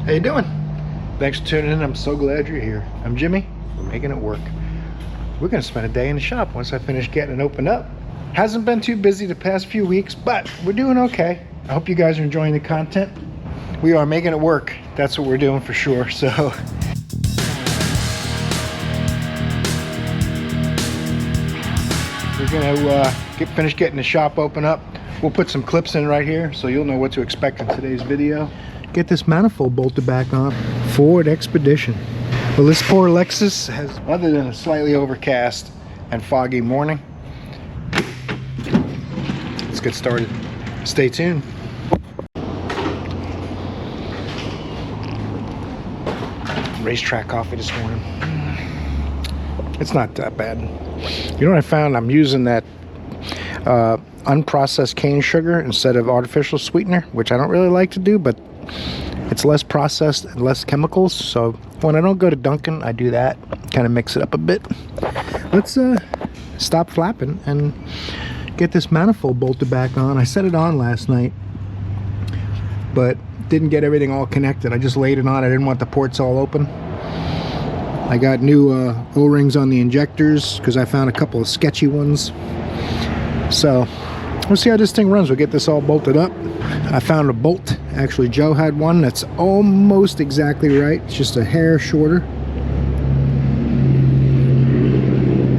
How you doing? Thanks for tuning in. I'm so glad you're here. I'm Jimmy. We're making it work. We're gonna spend a day in the shop once I finish getting it opened up. Hasn't been too busy the past few weeks, but we're doing okay. I hope you guys are enjoying the content. We are making it work. That's what we're doing for sure. So we're gonna finish getting the shop open up. We'll put some clips in right here so you'll know what to expect in today's video. Get this manifold bolted back on. Ford Expedition. Well, this poor Lexus has, other than a slightly overcast and foggy morning. Let's get started. Stay tuned. Racetrack coffee this morning. It's not that bad. You know what I found? I'm using that unprocessed cane sugar instead of artificial sweetener, which I don't really like to do, but it's less processed and less chemicals. So when I don't go to Dunkin', I do that, kind of mix it up a bit. Let's stop flapping and get this manifold bolted back on. I set it on last night, but didn't get everything all connected. I just laid it on. I didn't want the ports all open. I got new O-rings on the injectors because I found a couple of sketchy ones. So we'll see how this thing runs. We'll get this all bolted up. I found a bolt. Actually, Joe had one that's almost exactly right. It's just a hair shorter.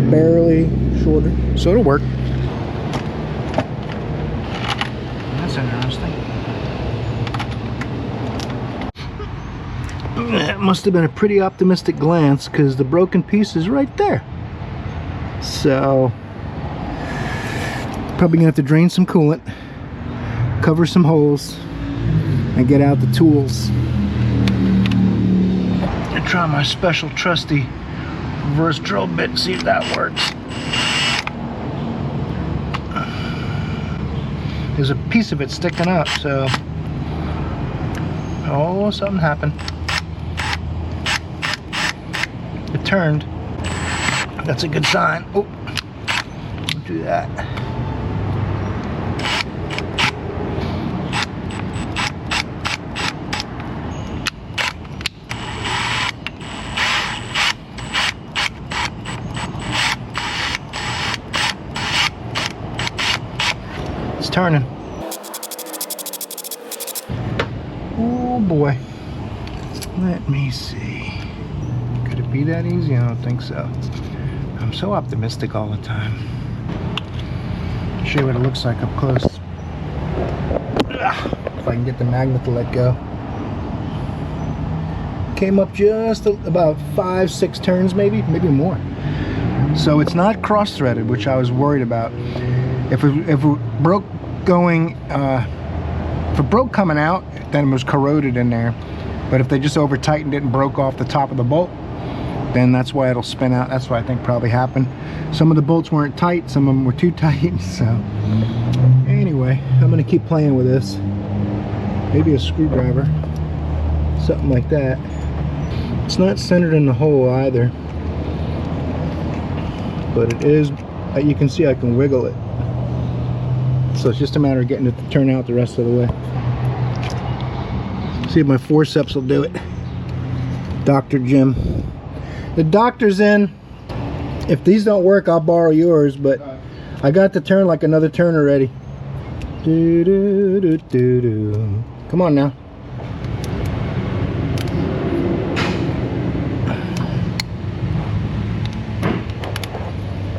Barely shorter. So it'll work. That's interesting. That must have been a pretty optimistic glance because the broken piece is right there. So probably gonna have to drain some coolant, cover some holes, and get out the tools and try my special trusty reverse drill bit, see if that works. There's a piece of it sticking up, so oh, something happened. It turned. That's a good sign. Oh, don't do that. It's turning. Oh boy. Let me see. Could it be that easy? I don't think so. I'm so optimistic all the time. I'll show you what it looks like up close. If I can get the magnet to let go. Came up just about 5-6 turns, maybe more. So it's not cross-threaded, which I was worried about. If it broke going, if it broke coming out, then it was corroded in there. But if they just over tightened it and broke off the top of the bolt, then that's why it'll spin out. That's what I think probably happened. Some of the bolts weren't tight, some of them were too tight. So anyway, I'm gonna keep playing with this. Maybe a screwdriver, something like that. It's not centered in the hole either, but it is. You can see I can wiggle it. So it's just a matter of getting it to turn out the rest of the way. See if my forceps will do it. Dr. Jim. The doctor's in. If these don't work, I'll borrow yours, but I got to turn like another turn already. Do, do, do, do, do. Come on now.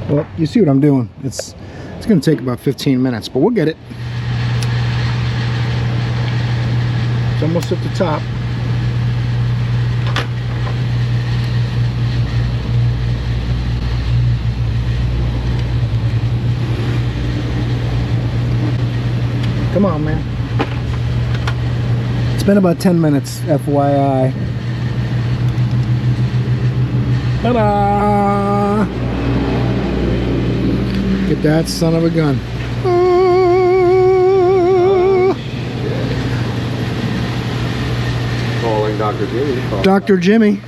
Well, you see what I'm doing. It's going to take about 15 minutes, but we'll get it. It's almost at the top. Come on, man. It's been about 10 minutes, FYI. Ta-da! Get that son of a gun. Calling Dr. Jimmy. Dr. Jimmy.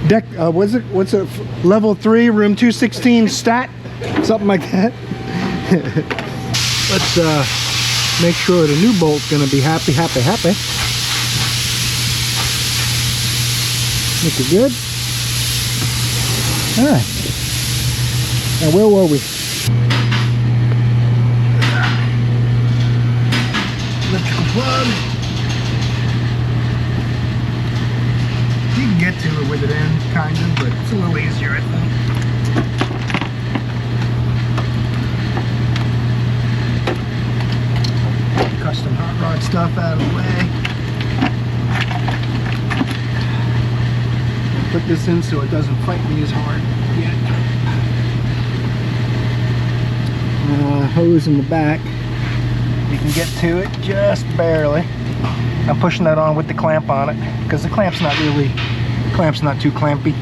Deck, what's it? Level 3, room 216 stat? Something like that. Let's Make sure the new bolt's gonna be happy. Looking good. All right. Now where were we? Electrical plug. You can get to it with it in, kind of, but it's a little easier, I think. Custom hot rod stuff out of the way. Put this in so it doesn't fight me as hard yet. Hose in the back. You can get to it just barely. I'm pushing that on with the clamp on it because the clamp's not too clampy.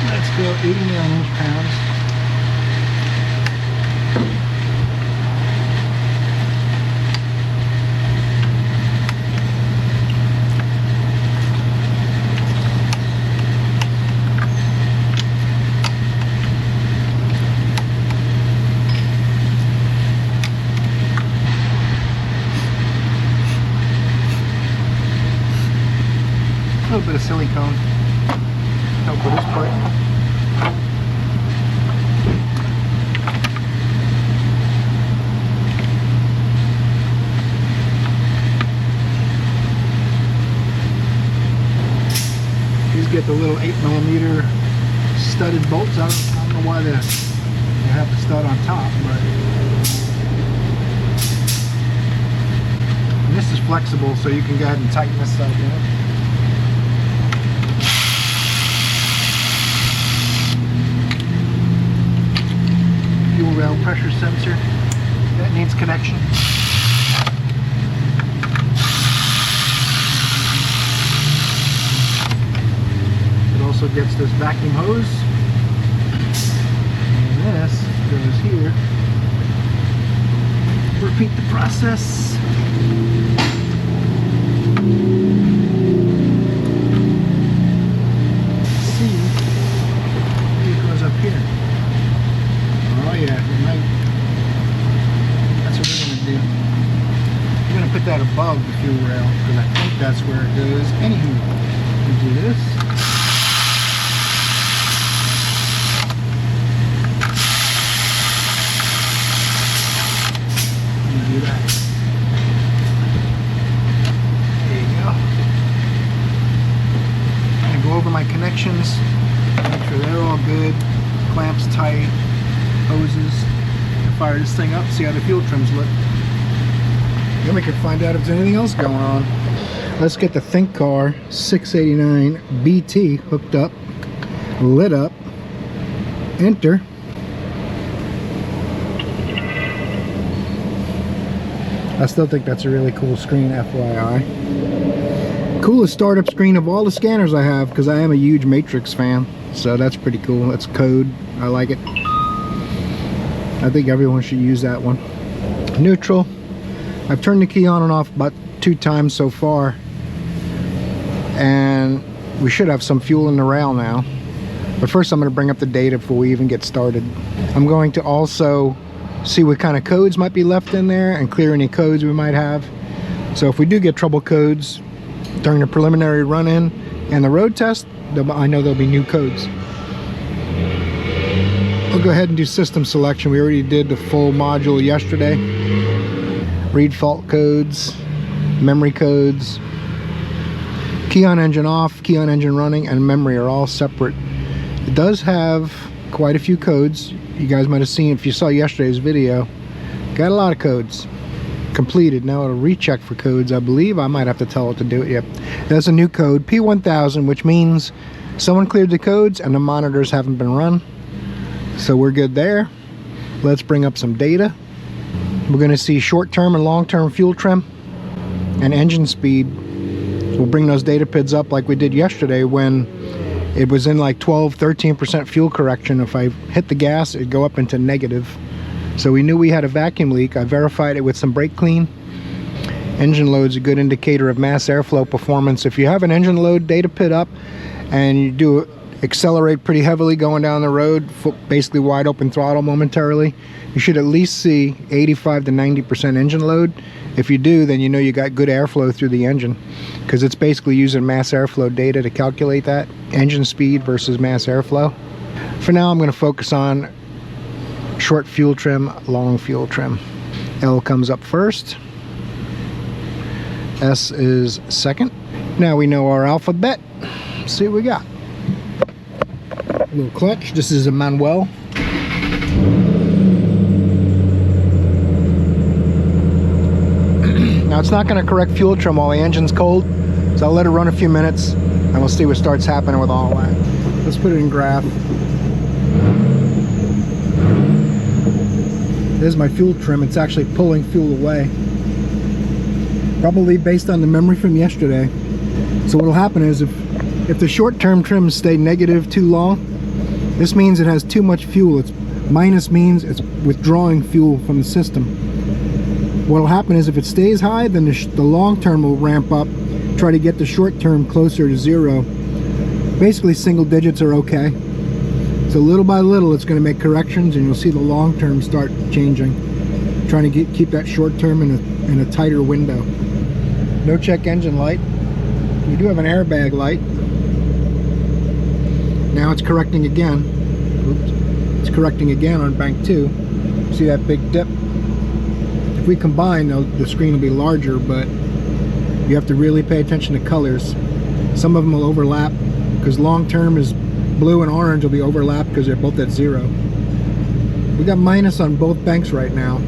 Let's go 89 inch-pounds. A little bit of silicone. Help with this part. These get the little 8mm studded bolts. I don't know why they have the stud on top, but and this is flexible, so you can go ahead and tighten this side down. Fuel rail pressure sensor that needs connection. It also gets this vacuum hose, and this goes here. Repeat the process. See, it goes up here. Oh yeah, that's what we're going to do. We're going to put that above the fuel rail because I think that's where it goes. Anywho, we do this. And do that. There you go. I'm going to go over my connections, make sure they're all good, clamps tight, hoses, and fire this thing up, see how the fuel trims look. Then we can find out if there's anything else going on. Let's get the Think Car 689 BT hooked up, lit up, enter. I still think that's a really cool screen, FYI. Coolest startup screen of all the scanners I have, because I am a huge Matrix fan, so that's pretty cool. That's code, I like it. I think everyone should use that one. Neutral. I've turned the key on and off about 2 times so far, and we should have some fuel in the rail now. But first I'm going to bring up the data before we even get started. I'm going to also see what kind of codes might be left in there and clear any codes we might have. So if we do get trouble codes during the preliminary run-in and the road test, I know there'll be new codes. I'll go ahead and do system selection. We already did the full module yesterday. Read fault codes, memory codes, key on engine off, key on engine running, and memory are all separate. It does have quite a few codes. You guys might have seen, if you saw yesterday's video, got a lot of codes completed. Now it'll recheck for codes. I believe I might have to tell it to do it. Yep, there's a new code, P1000, which means someone cleared the codes and the monitors haven't been run. So we're good there. Let's bring up some data. We're going to see short-term and long-term fuel trim and engine speed We'll bring those data PIDs up like we did yesterday when it was in like 12-13% fuel correction. If I hit the gas, it'd go up into negative. So we knew we had a vacuum leak. I verified it with some brake clean. Engine load's a good indicator of mass airflow performance. If you have an engine load data PID up and you do accelerate pretty heavily going down the road, basically wide open throttle momentarily, you should at least see 85 to 90% engine load. If you do, then you know you got good airflow through the engine, because it's basically using mass airflow data to calculate that engine speed versus mass airflow. For now, I'm going to focus on short fuel trim, long fuel trim. L comes up first. S is second. Now we know our alphabet. Let's see what we got. A little clutch. This is a manual. Now it's not going to correct fuel trim while the engine's cold, so I'll let it run a few minutes and we'll see what starts happening with all that. Let's put it in graph. There's my fuel trim. It's actually pulling fuel away, probably based on the memory from yesterday. So what'll happen is if the short-term trims stay negative too long, this means it has too much fuel. It's minus means it's withdrawing fuel from the system. What'll happen is if it stays high, then the long term will ramp up, try to get the short term closer to zero. Basically single digits are okay. So little by little it's going to make corrections, and you'll see the long term start changing, trying to keep that short term in a tighter window. No check engine light. We do have an airbag light. Now it's correcting again. Oops. It's correcting again on bank 2. See that big dip? If we combine, the screen will be larger, but you have to really pay attention to colors. Some of them will overlap, because long term is blue and orange will be overlapped because they're both at 0. We got minus on both banks right now.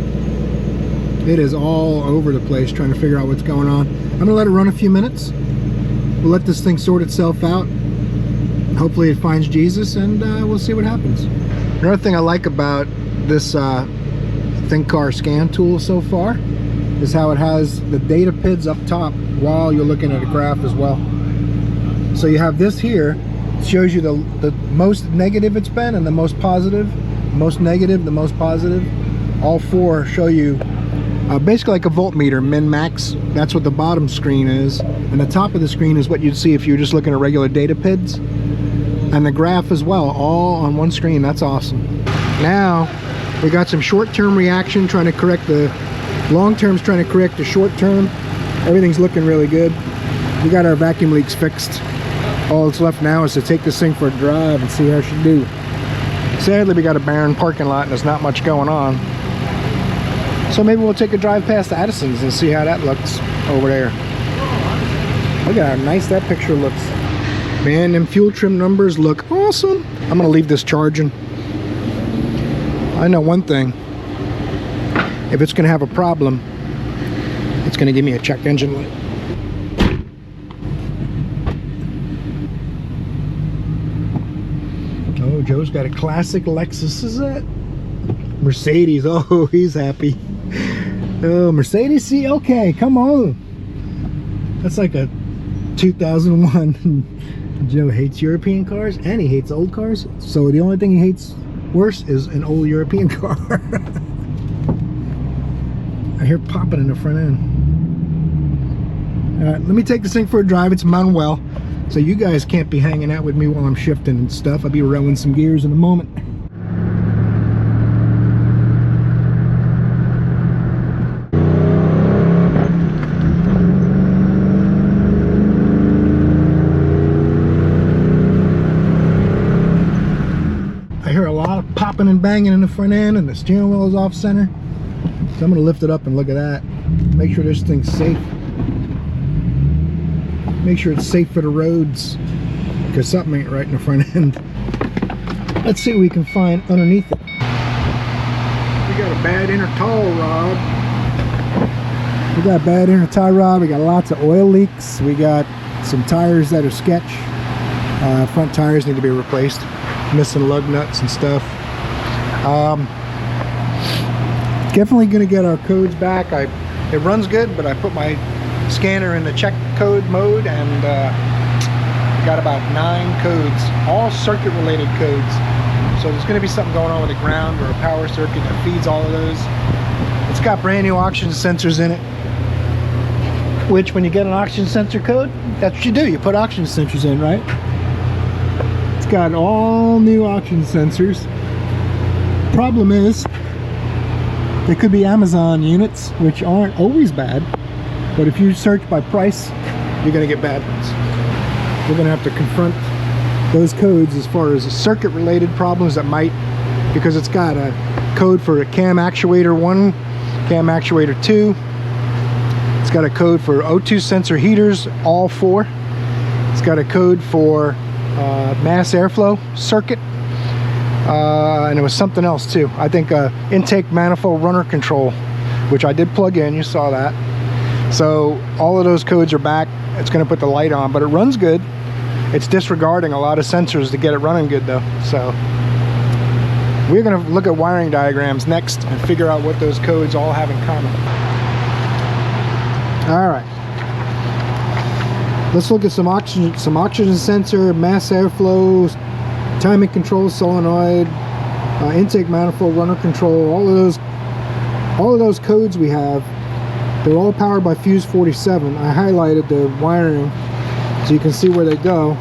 It is all over the place trying to figure out what's going on. I'm gonna let it run a few minutes. We'll let this thing sort itself out. Hopefully it finds Jesus, and we'll see what happens. Another thing I like about this ThinkCar scan tool so far is how it has the data PIDs up top while you're looking at a graph as well. So you have this here, it shows you the most negative it's been and the most positive, most negative, the most positive. All four show you basically like a voltmeter, min max. That's what the bottom screen is, and the top of the screen is what you'd see if you were just looking at regular data PIDs, and the graph as well, all on one screen. That's awesome. Now we got some short-term reaction trying to correct the long term's trying to correct the short term. Everything's looking really good. We got our vacuum leaks fixed. All that's left now is to take this thing for a drive and see how she do. Sadly, we got a barren parking lot and there's not much going on. So maybe we'll take a drive past Addison's and see how that looks over there. Look at how nice that picture looks. Man, them fuel trim numbers look awesome. I'm gonna leave this charging. I know one thing. If it's gonna have a problem, it's gonna give me a check engine light. Oh, Joe's got a classic Lexus, is that? Mercedes, oh, he's happy. Oh, Mercedes, see, okay, come on. That's like a 2001. Joe hates European cars and he hates old cars. So the only thing he hates worse is an old European car. I hear popping in the front end. All right, let me take this thing for a drive. It's manual, so you guys can't be hanging out with me while I'm shifting and stuff. I'll be rolling some gears in a moment. I hear a lot of popping and banging in the front end, and the steering wheel is off center. So I'm going to lift it up and look at that. Make sure this thing's safe. Make sure it's safe for the roads, because something ain't right in the front end. Let's see what we can find underneath it. We got a bad inner tie rod. We got a bad inner tie rod. We got lots of oil leaks. We got some tires that are sketch. Front tires need to be replaced. Missing lug nuts and stuff. Definitely gonna get our codes back. It runs good, but I put my scanner in the check code mode, and got about 9 codes, all circuit related codes. So there's going to be something going on with the ground or a power circuit that feeds all of those. It's got brand new oxygen sensors in it, which when you get an oxygen sensor code, that's what you do. You put oxygen sensors in, right? It's got all new oxygen sensors. Problem is, they could be Amazon units, which aren't always bad, but if you search by price, you're going to get bad ones. We're going to have to confront those codes as far as circuit related problems that might, because it's got a code for a cam actuator 1, cam actuator 2. It's got a code for O2 sensor heaters, all 4. It's got a code for mass airflow circuit, and it was something else too. I think intake manifold runner control, which I did plug in, you saw that. So all of those codes are back. It's going to put the light on, but it runs good. It's disregarding a lot of sensors to get it running good though. So we're going to look at wiring diagrams next and figure out what those codes all have in common. All right, let's look at some oxygen sensor, mass airflow, timing control solenoid, intake manifold runner control. All of those codes we have, they're all powered by Fuse 47. I highlighted the wiring so you can see where they go.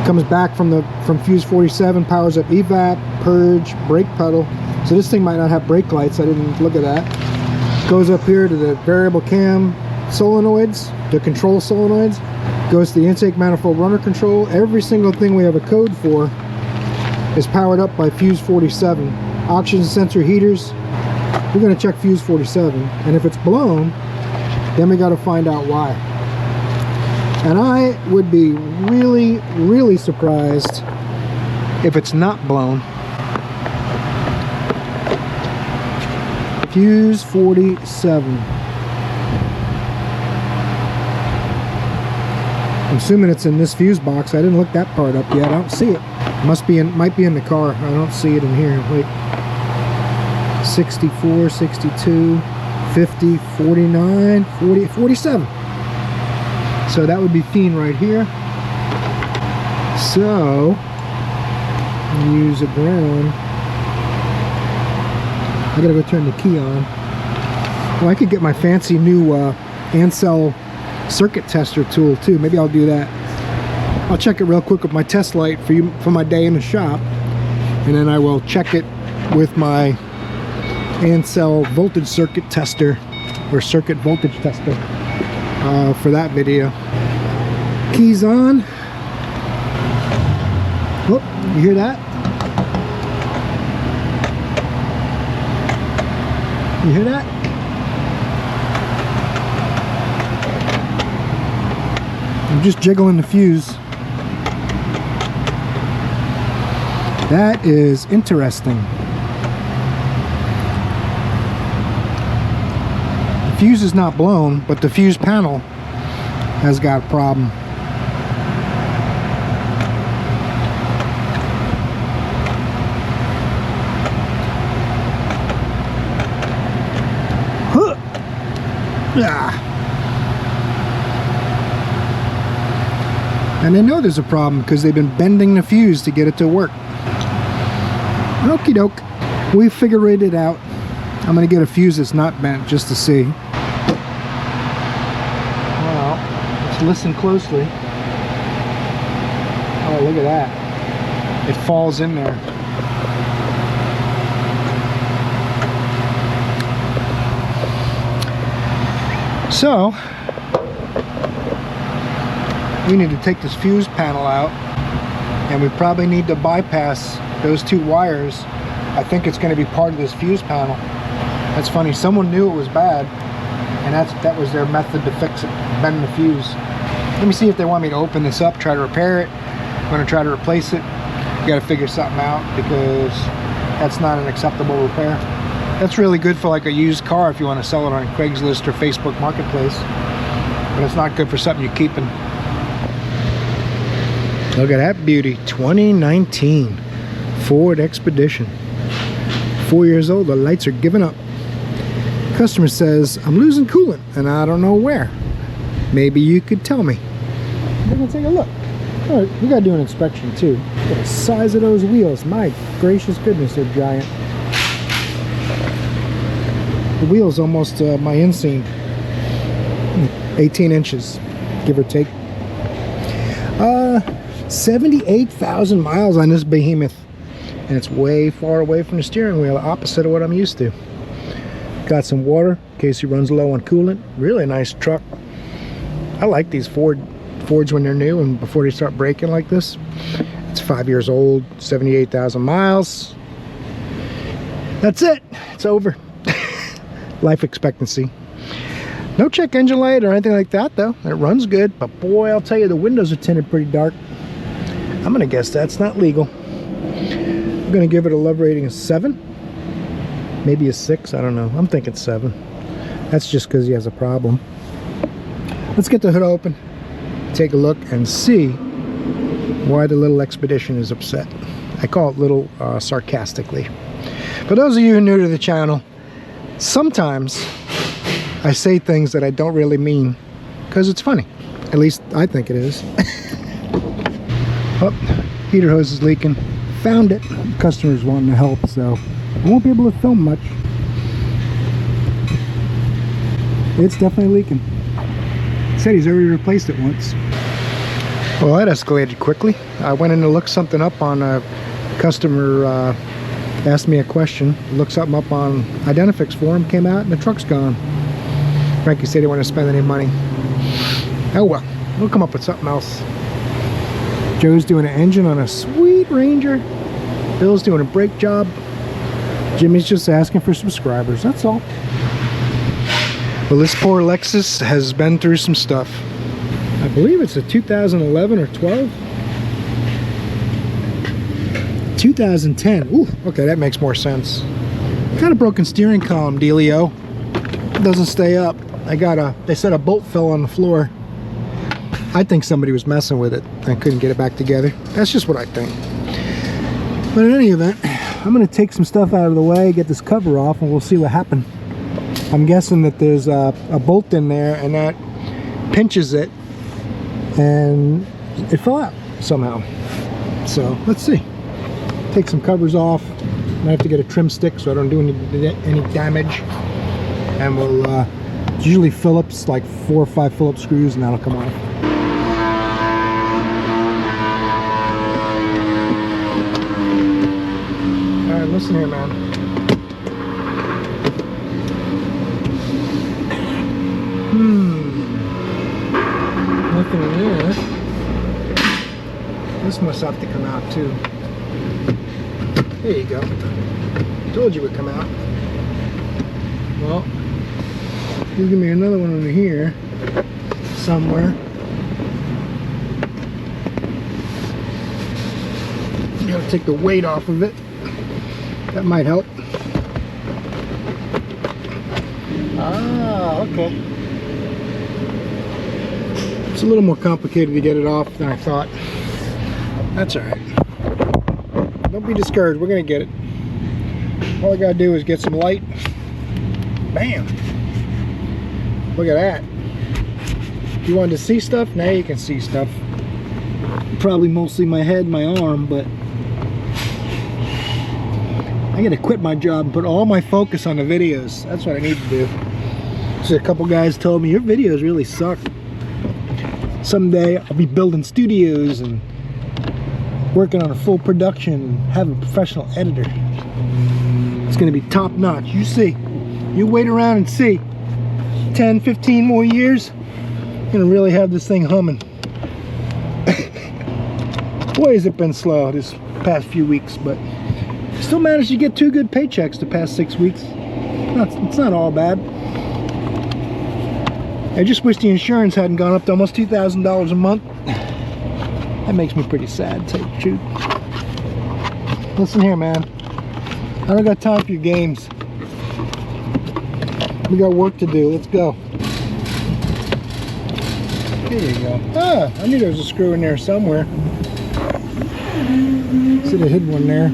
Comes back from Fuse 47, powers up evap, purge, brake pedal. So this thing might not have brake lights. I didn't look at that. Goes up here to the variable cam solenoids, the control solenoids. Goes to the intake manifold runner control. Every single thing we have a code for is powered up by Fuse 47. Oxygen sensor heaters, we're going to check Fuse 47, and if it's blown, then we got to find out why. And I would be really, really surprised if it's not blown. Fuse 47. I'm assuming it's in this fuse box. I didn't look that part up yet. I don't see it. Might be in the car. I don't see it in here. Wait. 64, 62, 50, 49, 40, 47. So that would be Fiend right here. So use a ground. I gotta go turn the key on. Well, I could get my fancy new Ansel circuit tester tool too. Maybe I'll do that. I'll check it real quick with my test light for my day in the shop, and then I will check it with my Ansel voltage circuit tester, or circuit voltage tester, for that video. Keys on. Oh, you hear that? You hear that? I'm just jiggling the fuse. That is interesting. The fuse is not blown, but the fuse panel has got a problem. And I know there's a problem because they've been bending the fuse to get it to work. Okie doke. We figured it out. I'm going to get a fuse that's not bent just to see. Well, let's listen closely. Oh, look at that. It falls in there. So, we need to take this fuse panel out, and we probably need to bypass those 2 wires. I think it's going to be part of this fuse panel. That's funny, someone knew it was bad, and that was their method to fix it, bend the fuse. Let me see if they want me to open this up, try to repair it. I'm going to try to replace it. You got to figure something out, because that's not an acceptable repair. That's really good for like a used car if you want to sell it on Craigslist or Facebook Marketplace, but it's not good for something you're keeping. Look at that beauty. 2019 Ford Expedition. 4 years old. The lights are giving up. Customer says, I'm losing coolant and I don't know where. Maybe you could tell me. We're gonna take a look. All right, we gotta do an inspection too. Look at the size of those wheels. My gracious goodness, they're giant. The wheel's almost my inseam. 18 inches, give or take. 78,000 miles on this behemoth. And it's way far away from the steering wheel, opposite of what I'm used to. Got some water in case he runs low on coolant. Really nice truck. I like these Fords when they're new and before they start breaking like this. It's 5 years old, 78,000 miles. That's it. It's over. Life expectancy. No check engine light or anything like that though. It runs good, but boy, I'll tell you, the windows are tinted pretty dark. I'm gonna guess that's not legal. I'm gonna give it a love rating of 7. Maybe a 6, I don't know. I'm thinking 7. That's just because he has a problem. Let's get the hood open, take a look, and see why the little Expedition is upset. I call it little sarcastically. For those of you who are new to the channel, sometimes I say things that I don't really mean because it's funny. At least I think it is. Oh, heater hose is leaking. Found it. Customer's wanting to help, so I won't be able to film much. It's definitely leaking. Said he's already replaced it once. Well, that escalated quickly. I went in to look something up on a customer asked me a question. Looked something up on Identifix for him, came out, and the truck's gone. Frankie said he didn't want to spend any money. Oh well, we'll come up with something else. Joe's doing an engine on a sweet Ranger. Bill's doing a brake job. Jimmy's just asking for subscribers, that's all. Well, this poor Lexus has been through some stuff. I believe it's a 2011 or 12. 2010. Ooh, okay, that makes more sense. Kind of broken steering column dealio. It doesn't stay up. They said a bolt fell on the floor. I think somebody was messing with it and couldn't get it back together. That's just what I think. But in any event, I'm going to take some stuff out of the way, get this cover off, and we'll see what happened. I'm guessing that there's a bolt in there and that pinches it and it fell out somehow. So let's see. Take some covers off. Might have to get a trim stick so I don't do any damage. And we'll usually Phillips, like 4 or 5 Phillips screws, and that'll come off. All right, listen here, man. Nothing in there. This must have to come out too. There you go. Told you it would come out. Well, you give me another one over here somewhere. You gotta take the weight off of it. That might help. Ah, okay. It's a little more complicated to get it off than I thought. That's alright. Don't be discouraged, we're gonna get it. All I gotta do is get some light. Bam! Look at that. If you wanted to see stuff, now you can see stuff. Probably mostly my head, my arm, but I gotta quit my job and put all my focus on the videos. That's what I need to do. So a couple guys told me, your videos really suck. Someday I'll be building studios and working on a full production and have a professional editor. It's gonna be top notch. You see. You wait around and see. 10, 15 more years, I'm gonna really have this thing humming. Boy, has it been slow this past few weeks, but still managed to get 2 good paychecks the past 6 weeks. It's not all bad. I just wish the insurance hadn't gone up to almost $2,000 a month. That makes me pretty sad, to tell you the truth. Listen here, man. I don't got time for your games. We got work to do. Let's go. There you go. Ah, I knew there was a screw in there somewhere. Should have hid one there.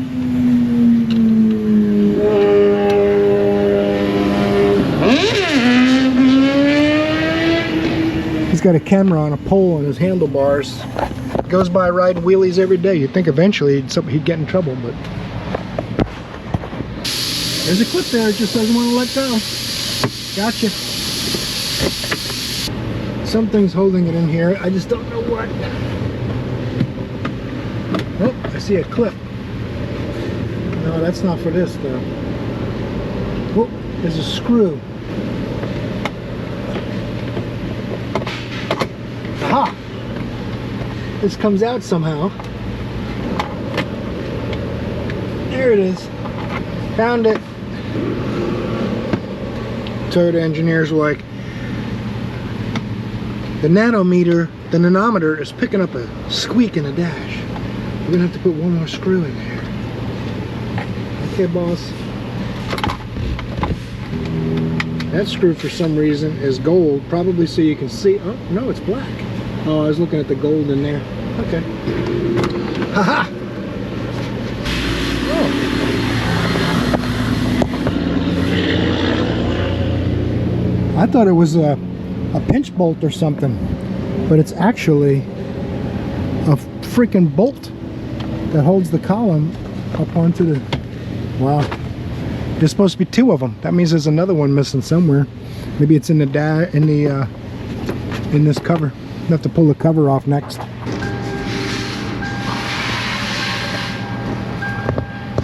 He's got a camera on a pole on his handlebars. Goes by riding wheelies every day. You'd think eventually he'd get in trouble, but there's a clip there. It just doesn't want to let go. Gotcha. Something's holding it in here. I just don't know what. Oh, I see a clip. No, that's not for this though. Oh, there's a screw. Aha! This comes out somehow. There it is. Found it. Toyota engineers were like, the nanometer is picking up a squeak in the dash. We're gonna have to put one more screw in there. Okay, boss. That screw for some reason is gold, probably so you can see. Oh, no, it's black. Oh, I was looking at the gold in there. Okay. Haha! Oh. I thought it was a pinch bolt or something, but it's actually a freaking bolt that holds the column up onto the... Wow. There's supposed to be two of them. That means there's another one missing somewhere. Maybe it's in the in this cover. I'll have to pull the cover off next.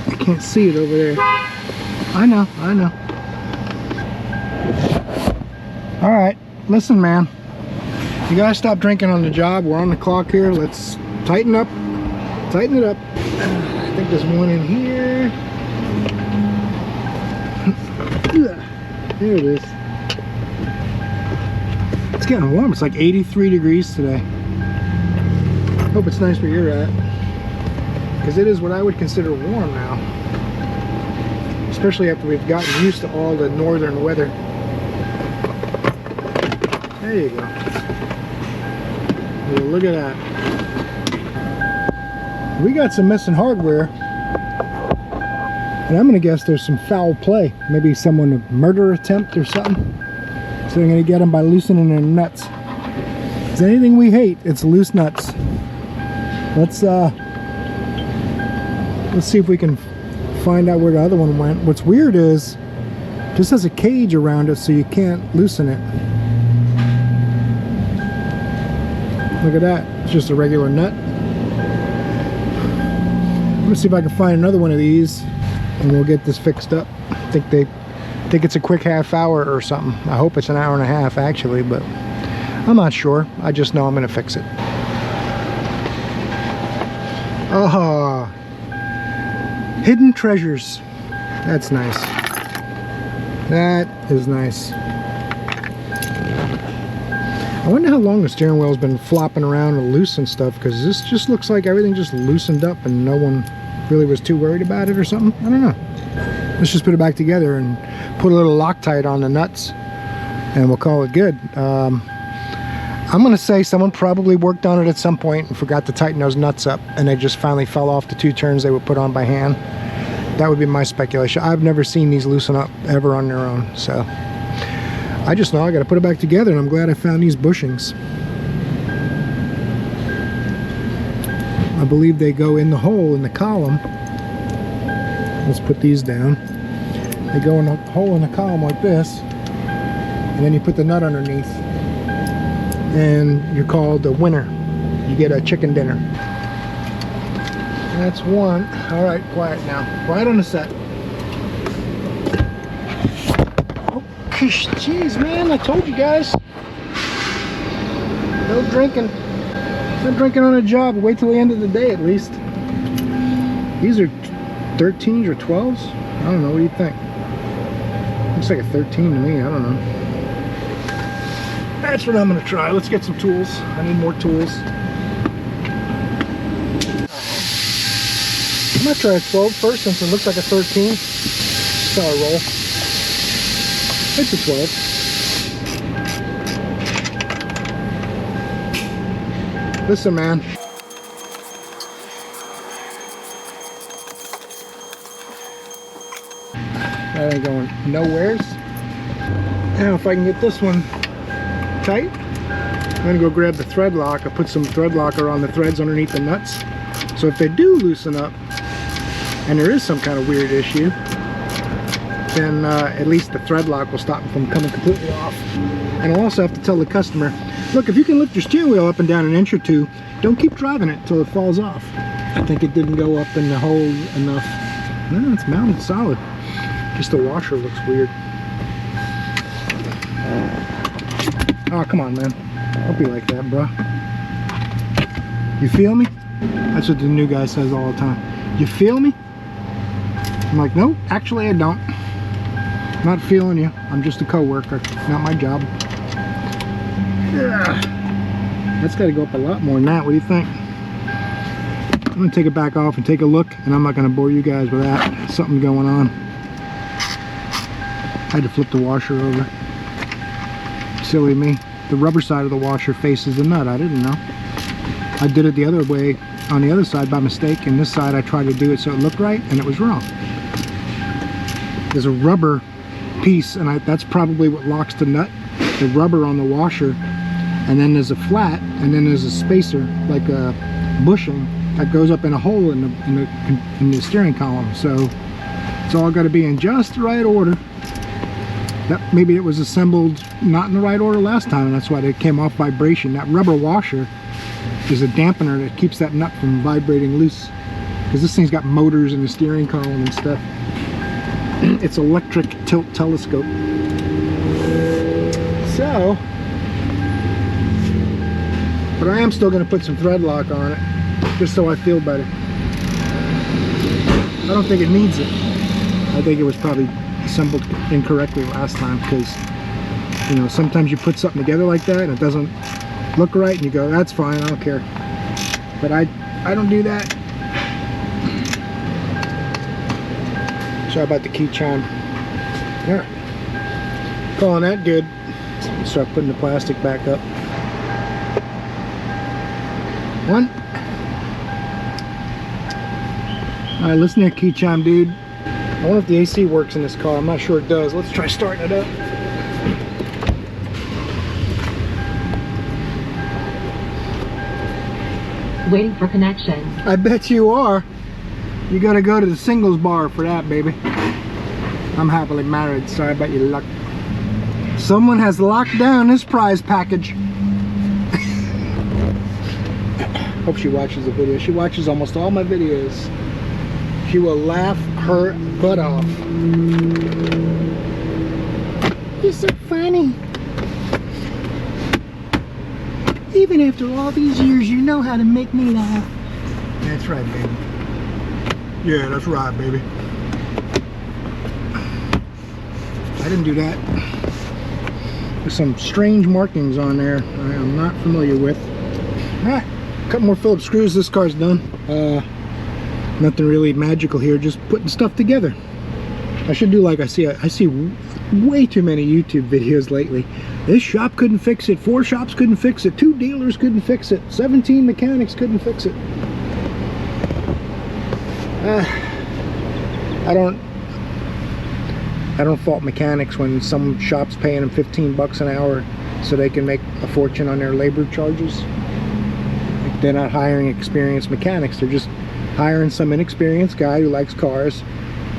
I can't see it over there. I know. All right, listen, man. You gotta stop drinking on the job. We're on the clock here. Let's tighten up. Tighten it up. I think there's one in here. There it is. It's getting warm. It's like 83 degrees today. Hope it's nice where you're at, because it is what I would consider warm now, especially after we've gotten used to all the northern weather. There you go. Well, look at that. We got some missing hardware, and I'm gonna guess there's some foul play. Maybe someone a murder attempt or something. So they're gonna get them by loosening their nuts. If there's anything we hate, it's loose nuts. Let's see if we can find out where the other one went. What's weird is this has a cage around it, so you can't loosen it. Look at that. It's just a regular nut. I'm gonna see if I can find another one of these, and we'll get this fixed up. I think it's a quick half hour or something. I hope it's an hour and a half actually, but I'm not sure. I just know I'm gonna fix it. Oh, hidden treasures. That's nice. That is nice. I wonder how long the steering wheel's been flopping around and loose and stuff, because this just looks like everything just loosened up and no one really was too worried about it or something. I don't know. Let's just put it back together and put a little Loctite on the nuts and we'll call it good. I'm gonna say someone probably worked on it at some point and forgot to tighten those nuts up, and they just finally fell off the two turns they would put on by hand. That would be my speculation. I've never seen these loosen up ever on their own, so I just know I gotta put it back together, and I'm glad I found these bushings. I believe they go in the hole in the column. Let's put these down. They go in the hole in the column like this, and then you put the nut underneath, and you're called a winner. You get a chicken dinner. That's one. All right, quiet now. Quiet on the set. Oh, jeez, man! I told you guys. No drinking. No drinking on a job. Wait till the end of the day, at least. These are 13s or 12s. I don't know. What do you think? Looks like a 13 to me. I don't know. That's what I'm gonna try. Let's get some tools. I need more tools. I'm gonna try a 12 first, since it looks like a 13. That's how I roll. It's a 12. Listen, man. That ain't going nowheres. Now if I can get this one tight. I'm gonna go grab the thread lock. I put some thread locker on the threads underneath the nuts. So if they do loosen up, and there is some kind of weird issue, then at least the thread lock will stop them from coming completely off. And I'll also have to tell the customer, look, if you can lift your steering wheel up and down an inch or two, don't keep driving it until it falls off. I think it didn't go up in the hole enough. No, it's mounted solid. Just the washer looks weird. Oh, come on, man. Don't be like that, bro. You feel me? That's what the new guy says all the time. You feel me? I'm like, nope, actually I don't. Not feeling you. I'm just a co-worker. Not my job. Yeah. That's got to go up a lot more than that. What do you think? I'm going to take it back off and take a look, and I'm not going to bore you guys with that. Something going on. I had to flip the washer over. Silly me. The rubber side of the washer faces the nut. I didn't know. I did it the other way on the other side by mistake, and this side I tried to do it so it looked right, and it was wrong. There's a rubber piece, and that's probably what locks the nut. The rubber on the washer, and then there's a flat, and then there's a spacer, like a bushing, that goes up in a hole in the steering column. So it's all got to be in just the right order. Maybe it was assembled not in the right order last time, and that's why they came off vibration. That rubber washer is a dampener that keeps that nut from vibrating loose, because this thing's got motors in the steering column and stuff. It's electric tilt telescope. So, but I am still going to put some thread lock on it, just so I feel better. I don't think it needs it. I think it was probably assembled incorrectly last time, because, you know, sometimes you put something together like that and it doesn't look right, and you go, that's fine, I don't care. But I don't do that. Sorry about the key chime. Alright. Calling that good. Start putting the plastic back up. One. Alright, listen to that key chime, dude. I wonder if the AC works in this car. I'm not sure it does. Let's try starting it up. Waiting for connection. I bet you are. You gotta go to the singles bar for that, baby. I'm happily married. Sorry about your luck. Someone has locked down this prize package. Hope she watches the video. She watches almost all my videos. She will laugh her butt off. You're so funny. Even after all these years, you know how to make me laugh. That's right, baby. Yeah, that's right, baby. I didn't do that. There's some strange markings on there I am not familiar with. Ah, a couple more Phillips screws. This car's done. Nothing really magical here, just putting stuff together. I should do like I see way too many YouTube videos lately. This shop couldn't fix it, 4 shops couldn't fix it, 2 dealers couldn't fix it, 17 mechanics couldn't fix it. I don't fault mechanics when some shop's paying them 15 bucks an hour so they can make a fortune on their labor charges. Like, they're not hiring experienced mechanics, they're just hiring some inexperienced guy who likes cars,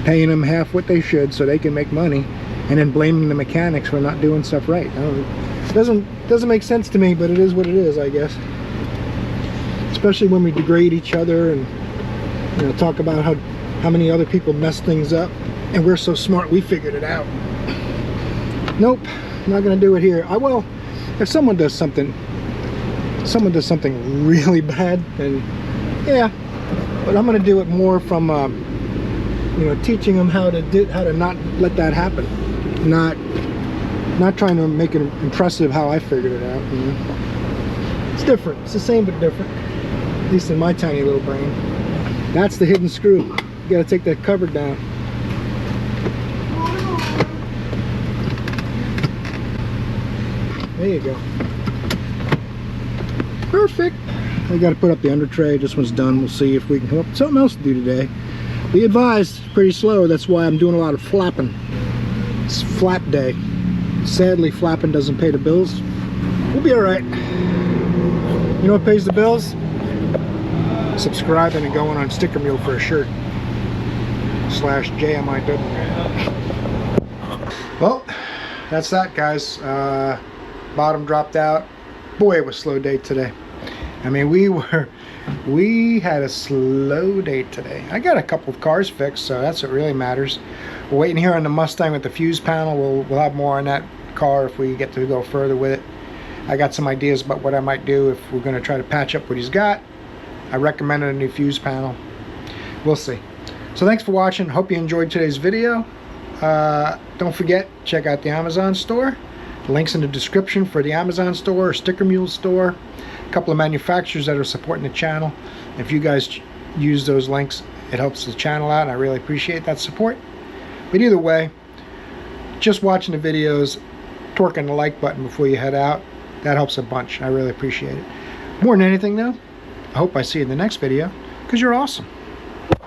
paying them half what they should so they can make money, and then blaming the mechanics for not doing stuff right. It doesn't make sense to me, but it is what it is, I guess. Especially when we degrade each other and, you know, talk about how many other people mess things up, and we're so smart we figured it out. Nope, I'm not gonna do it here. I will if someone does something really bad, then yeah. But I'm gonna do it more from you know, teaching them how to not let that happen. Not trying to make it impressive how I figured it out. You know? It's different. It's the same but different. At least in my tiny little brain. That's the hidden screw. You gotta take that cover down. There you go. Perfect. I gotta put up the under tray. This one's done. We'll see if we can come up with something else to do today. Be advised, it's pretty slow. That's why I'm doing a lot of flapping. It's flap day. Sadly, flapping doesn't pay the bills. We'll be all right. You know what pays the bills? Subscribing and going on Sticker Mule for a shirt. /JMIW. Well, that's that, guys. Bottom dropped out. Boy, it was a slow day today. I mean, we had a slow day today. I got a couple of cars fixed, so that's what really matters. We're waiting here on the Mustang with the fuse panel. We'll have more on that car if we get to go further with it. I got some ideas about what I might do if we're going to try to patch up what he's got. I recommended a new fuse panel. We'll see. So thanks for watching. Hope you enjoyed today's video. Don't forget, check out the Amazon store. The link's in the description for the Amazon store or Sticker Mule store. A couple of manufacturers that are supporting the channel. If you guys use those links, it helps the channel out, and I really appreciate that support. But either way, just watching the videos, torquing the like button before you head out, that helps a bunch. I really appreciate it. More than anything though, I hope I see you in the next video, because you're awesome.